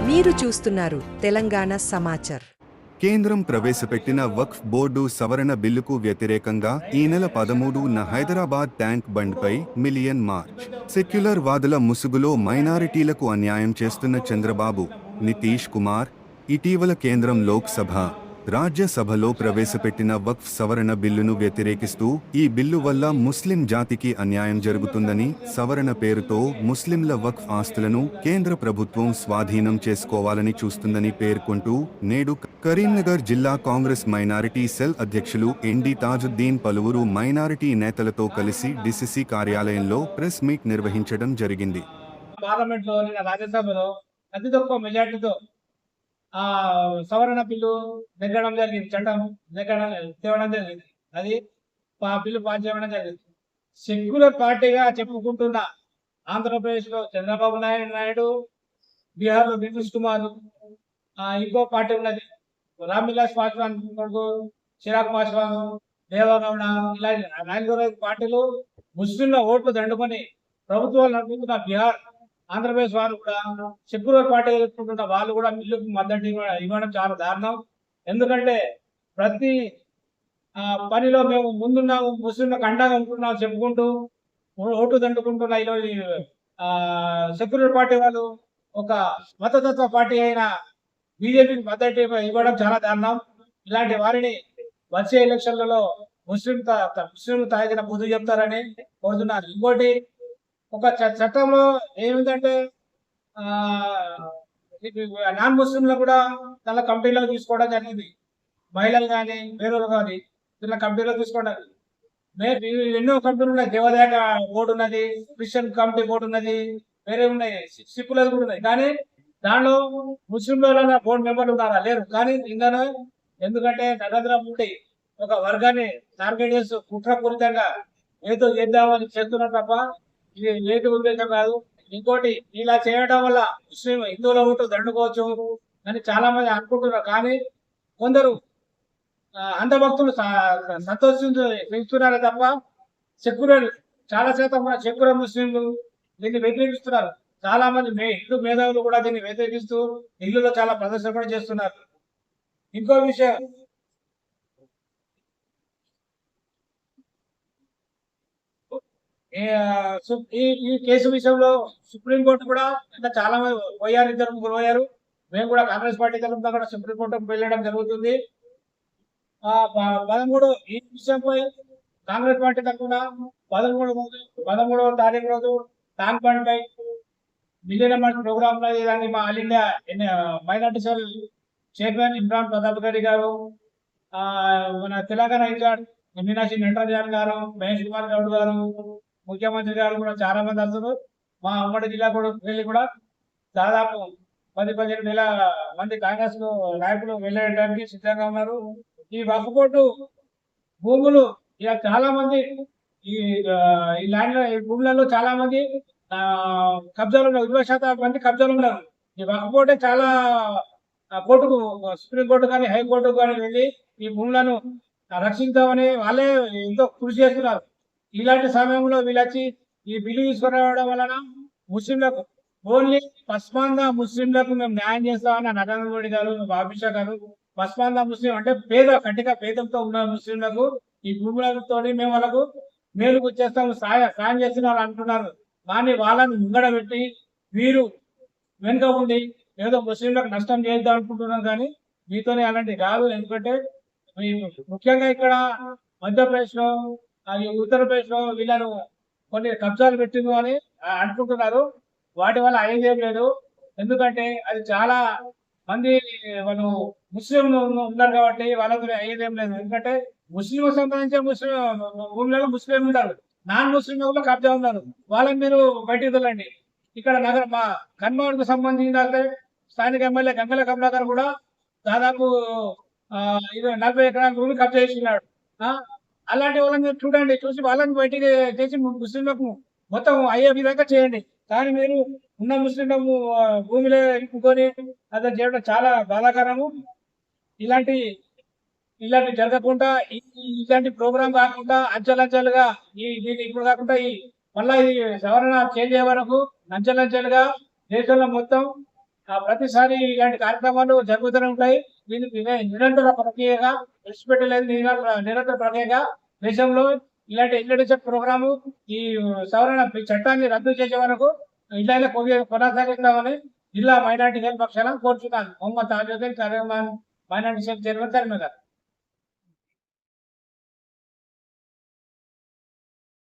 మీరు చూస్తున్నారు తెలంగాణ సమాచార్. కేంద్రం ప్రవేశపెట్టిన వక్ఫ్ బోర్డు సవరణ బిల్లుకు వ్యతిరేకంగా ఈ నెల 13న హైదరాబాద్ ట్యాంక్ బండ్పై మిలియన్ మార్చ్. సెక్యులర్ వాదుల ముసుగులో మైనారిటీలకు అన్యాయం చేస్తున్న చంద్రబాబు, నితీష్ కుమార్ ఇటీవల కేంద్రం లోక్సభ, రాజ్యసభలో ప్రవేశపెట్టిన వక్ఫ్ సవరణ బిల్లును వ్యతిరేకిస్తూ ఈ బిల్లు వల్ల ముస్లిం జాతికి అన్యాయం జరుగుతుందని, సవరణ పేరుతో ముస్లింల వక్ఫ్ ఆస్తులను కేంద్ర ప్రభుత్వం స్వాధీనం చేసుకోవాలని చూస్తుందని పేర్కొంటూ నేడు కరీంనగర్ జిల్లా కాంగ్రెస్ మైనారిటీ సెల్ అధ్యక్షులు ఎన్డి తాజుద్దీన్ పలువురు మైనారిటీ నేతలతో కలిసి డిసిసి కార్యాలయంలో ప్రెస్ మీట్ నిర్వహించడం జరిగింది. పార్లమెంట్లో రాజ్యసభలో అతి తక్కువ మెజార్టీతో సవరణ బిల్లు నెగ్గడం జరిగింది, చట్టం తేవడం జరిగింది. అది బిల్లు పాస్ చేయడం జరిగింది. సెక్యులర్ పార్టీగా చెప్పుకుంటున్న ఆంధ్రప్రదేశ్లో చంద్రబాబు నాయుడు, బీహార్లో నితీష్ కుమార్, ఇంకో పార్టీ ఉన్నది రామ్ విలాస్ పాస్వాన్ కొడుకు చిరాగ్ పాస్వాన్, దేవగౌడ, ఇలా 4 పార్టీలు ముస్లింల ఓట్లు దండుకొని ప్రభుత్వాలు నడుపుతున్న బీహార్, ఆంధ్రప్రదేశ్ వారు కూడా సెక్యులర్ పార్టీ ఎదుర్కొంటున్న వాళ్ళు కూడా బిల్లుకు మద్దతు ఇవ్వడం చాలా దారుణం. ఎందుకంటే ప్రతి పనిలో మేము ముందున్నాము, ముస్లింలకు అండగా ఉంటున్నాం చెప్పుకుంటూ ఓటు దండుకుంటున్న ఈరోజు సెక్యులర్ పార్టీ వాళ్ళు ఒక మతతత్వ పార్టీ అయిన బీజేపీకి మద్దతు ఇవ్వడం చాలా దారుణం. ఇలాంటి వారిని వచ్చే ఎలక్షన్లలో ముస్లింలు తాగిన బుద్ధి చెప్తారని కోరుతున్నారు. ఇంకోటి, ఒక చట్టంలో ఏమిటంటే నాన్ ముస్లింలు కూడా తన కమిటీలో తీసుకోవడం జరిగింది. మహిళలు కానీ వేరేలు కానీ ఇలా కమిటీలో తీసుకోవడం. ఎన్నో కమిటీలు ఉన్నాయి. దేవాదాయ బోర్డు ఉన్నది, క్రిస్టియన్ కమిటీ బోర్డు ఉన్నది, వేరే ఉన్నాయి, సిక్కులది కూడా ఉన్నాయి. కానీ దానిలో ముస్లింల బోర్డు మెంబర్లు ఉన్నారా? లేరు. కానీ ఇందులో ఎందుకంటే నరేంద్ర మోడీ ఒక వర్గాన్ని టార్గెట్ చేస్తూ కుట్రపూరితంగా ఏదో చేద్దామని చేస్తున్నారు తప్ప ఇది ఏటి ఉద్దేశం కాదు. ఇంకోటి, ఇలా చేయడం వల్ల హిందువుల ఓటు దండుకోవచ్చు అని చాలా మంది అనుకుంటున్నారు. కానీ కొందరు అంధభక్తులు సంతోషిస్తున్నారే తప్ప సెక్యులర్ చాలా శాతం కూడా సెక్యులర్ ముస్లింలు దీన్ని వ్యతిరేకిస్తున్నారు. చాలా మంది హిందూ మేధావులు కూడా దీన్ని వ్యతిరేకిస్తూ ఇల్లులో చాలా ప్రదర్శన కూడా చేస్తున్నారు. ఇంకో విషయం, ఈ కేసు విషయంలో సుప్రీంకోర్టు కూడా చాలా మంది పోయారు, 2-3 పోయారు. మేము కూడా కాంగ్రెస్ పార్టీ తరఫున కూడా సుప్రీంకోర్టుకు వెళ్ళడం జరుగుతుంది. 13 ఈ విషయంపై కాంగ్రెస్ పార్టీ తరఫున 13వ తారీఖు రోజు ట్యాంక్ బండ్ పై మిలియన్ మార్చ్ ప్రోగ్రామ్ లో దాన్ని మా all India minority cell chairman Imran Pratap Reddy గారు, మన తెలంగాణ ఇన్ఛార్జ్ మీనాక్షి నటరాజన్ గారు, మహేష్ కుమార్ గౌడ్ గారు, ముఖ్యమంత్రి గారు కూడా చాలా మంది వస్తారు. మా ఉమ్మడి జిల్లా కూడా వెళ్ళి కూడా దాదాపు 10-15 మంది కాంగ్రెస్ నాయకులు వెళ్ళడానికి సిద్ధంగా ఉన్నారు. ఈ వక్ఫ్ బోర్డు భూములు ఇక చాలా మంది ఈ ల్యాండ్ భూములలో చాలా మంది కబ్జాలు ఉన్నారు. 20% మంది కబ్జాలు ఉన్నారు. ఈ వక్ఫ్ బోర్డే చాలా కోర్టుకు, సుప్రీంకోర్టు కానీ హైకోర్టు కానీ వెళ్ళి ఈ భూములను రక్షిద్దామని వాళ్ళే ఎంతో కృషి చేస్తున్నారు. ఇలాంటి సమయంలో వీళ్ళొచ్చి ఈ బిల్లు తీసుకురావడం వలన ముస్లింలకు, ఓన్లీ పస్మాందా ముస్లింలకు మేము న్యాయం చేస్తామని నరేంద్ర మోడీ గారు, అమిత్ షా గారు, పస్మాందా ముస్లిం అంటే కట్టిగా పేదంతో ఉన్న ముస్లింలకు ఈ భూములతో మేము వాళ్ళకు మేలుకు చేస్తాము, సాయం చేస్తున్న వాళ్ళు అంటున్నారు. కానీ వాళ్ళని ముంగడబెట్టి వీరు వెనుక ఉండి ఏదో ముస్లింలకు నష్టం చేద్దాం అనుకుంటున్నాం. కానీ మీతోనే అలాంటి కాదు. ఎందుకంటే ముఖ్యంగా ఇక్కడ మధ్యప్రదేశ్లో, ఉత్తరప్రదేశ్లో వీళ్ళను కొన్ని కబ్జాలు పెట్టింది అని అనుకుంటున్నారు. వాటి వల్ల అయ్యేదేం లేదు. ఎందుకంటే అది చాలా మంది వాళ్ళు ముస్లింలు ఉన్నారు కాబట్టి వాళ్ళతో అయ్యేదేం లేదు. ఎందుకంటే ముస్లిం సంబంధించిన భూములలో ముస్లిం ఉన్నారు, నాన్ ముస్లిం కూడా కబ్జా ఉన్నారు. వాళ్ళని మీరు బయటికి తోలండి. ఇక్కడ మా కన్మూరుకు సంబంధించిన స్థానిక ఎమ్మెల్యే గంగల కమలాకర్ కూడా దాదాపు 40 ఎకరాల భూమి కబ్జా చేస్తున్నాడు. అలాంటి వాళ్ళని చూడండి, చూసి వాళ్ళని బయటికి చేసి ముస్లింలకు మొత్తం అయ్యే విధంగా చేయండి. కానీ మీరు ఉన్న ముస్లింలకు భూమిలో ఇంపుకొని అదే చేయడం చాలా బాధాకరము. ఇలాంటి జరగకుండా, ఇలాంటి ప్రోగ్రాం కాకుండా అంచెలంచెలుగా దీన్ని ఇప్పుడు కాకుండా మళ్ళీ ఈ సవరణ చేంజ్ అయ్యే వరకు అంచెలంచెలుగా దేశంలో మొత్తం ప్రతిసారి ఇలాంటి కార్యక్రమాలు జరుగుతూనే ఉంటాయి. దీనికి నిరంతర ప్రక్రియగా విడిచిపెట్టలేదు. నిరంతర ప్రక్రియగా దేశంలో ఇలాంటి ఇంటర్నేషనల్ ప్రోగ్రాము ఈ సవరణ చట్టాన్ని రద్దు చేసే వరకు ఇలానే కొనసాగిస్తామని జిల్లా మైనార్టీ సెల్ పక్షాన కోరుచున్నాను. Mohammed Tajuddin Karimnagar minority cell chairman Karimnagar.